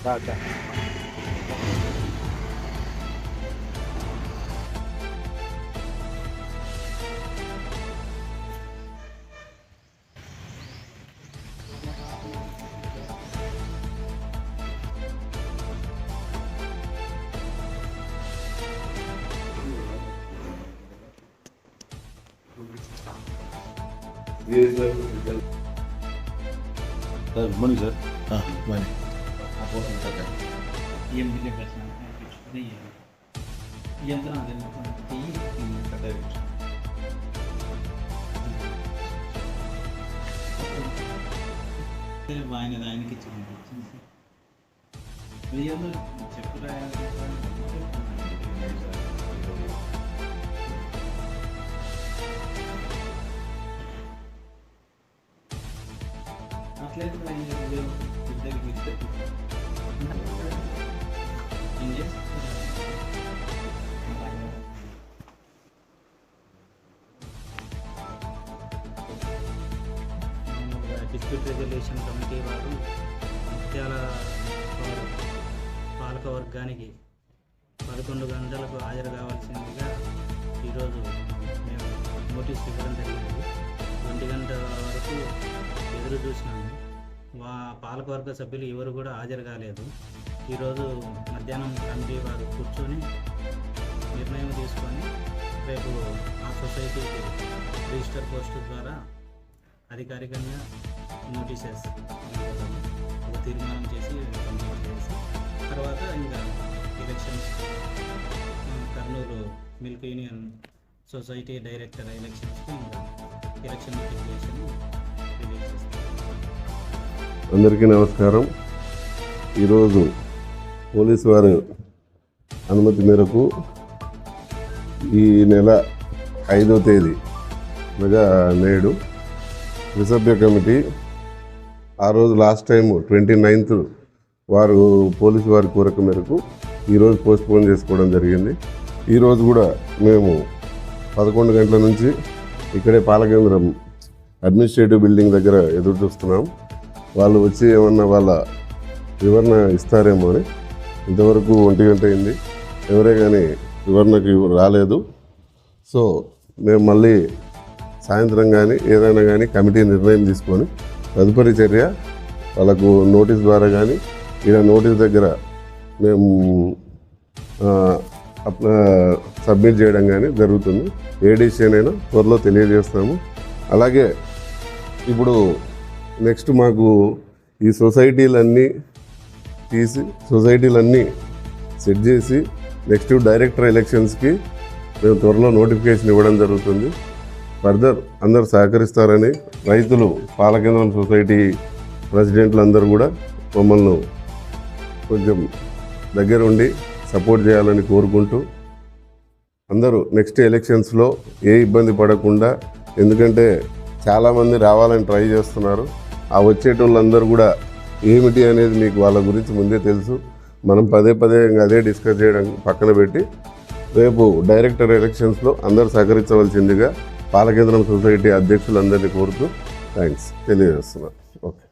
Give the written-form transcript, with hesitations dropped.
రాజా sir good morning sir. మరి ఆయనకి ఇచ్చి పంపించింది చెప్పు రాయాలి. అట్లయితే ఇద్దరికి డిస్ప్యూట్ రెజల్యూషన్ కమిటీ వారు ముత్యాల పాలక వర్గానికి 11 గంటలకు హాజరు కావాల్సిందిగా ఈరోజు మేము నోటీస్ ఇవ్వడం జరిగింది. 1 గంట వరకు ఎదురు చూసినాము. పాలకవర్గ సభ్యులు ఎవరు కూడా హాజరు కాలేదు. ఈరోజు మధ్యాహ్నం కమిటీ వారు కూర్చొని నిర్ణయం తీసుకొని రేపు ఆ సొసైటీకి రిజిస్టర్ పోస్టు ద్వారా అధికారికంగా నోటీసెస్ ఒక తీర్మానం చేసి కంప్లీట్ చేసి తర్వాత ఇంకా elections Kurnool milk union society director ఎలక్షన్స్కి ఇంకా ఎలక్షన్ నోటిఫికేషన్ రిలీజ్ చేస్తాం. అందరికీ నమస్కారం. ఈరోజు పోలీసు వారి అనుమతి మేరకు ఈ నెల 5వ తేదీ అనగా నేడు త్రిసభ్య కమిటీ ఆ రోజు లాస్ట్ టైం 29th వారు పోలీసు వారి కోరిక మేరకు ఈరోజు పోస్ట్పోన్ చేసుకోవడం జరిగింది. ఈరోజు కూడా మేము 11 గంటల నుంచి ఇక్కడే పాలకేంద్రం అడ్మినిస్ట్రేటివ్ బిల్డింగ్ దగ్గర ఎదురు చూస్తున్నాం. వాళ్ళు వచ్చి ఏమన్నా వాళ్ళ వివరణ ఇస్తారేమో అని. ఇంతవరకు 1 గంట అయింది, ఎవరే కానీ వివరణకి రాలేదు. సో మేము మళ్ళీ సాయంత్రం కానీ ఏదైనా కానీ కమిటీ నిర్ణయం తీసుకొని తదుపరి చర్య వాళ్ళకు నోటీస్ ద్వారా కానీ ఇలా నోటీస్ దగ్గర మేము సబ్మిట్ చేయడం కానీ జరుగుతుంది. ఏ డిసిషన్ అయినా త్వరలో తెలియజేస్తాము. అలాగే ఇప్పుడు నెక్స్ట్ మాకు ఈ సొసైటీలన్నీ తీసి సొసైటీలన్నీ సెట్ చేసి నెక్స్ట్ డైరెక్టర్ ఎలక్షన్స్కి మేము త్వరలో నోటిఫికేషన్ ఇవ్వడం జరుగుతుంది. ఫర్దర్ అందరు సహకరిస్తారని రైతులు పాలకేంద్రం సొసైటీ ప్రెసిడెంట్లు అందరూ కూడా మమ్మల్ని కొంచెం దగ్గర ఉండి సపోర్ట్ చేయాలని కోరుకుంటూ అందరూ నెక్స్ట్ ఎలక్షన్స్లో ఏ ఇబ్బంది పడకుండా, ఎందుకంటే చాలామంది రావాలని ట్రై చేస్తున్నారు. ఆ వచ్చేటోళ్ళందరూ కూడా ఏమిటి అనేది మీకు వాళ్ళ గురించి ముందే తెలుసు. మనం పదే ఇంకా అదే డిస్కస్ చేయడం పక్కన పెట్టి రేపు డైరెక్టర్ ఎలక్షన్స్లో అందరూ సహకరించవలసిందిగా పాలకేంద్రం సొసైటీ అధ్యక్షులందరినీ కోరుతూ థ్యాంక్స్ తెలియజేస్తున్నాను. ఓకే.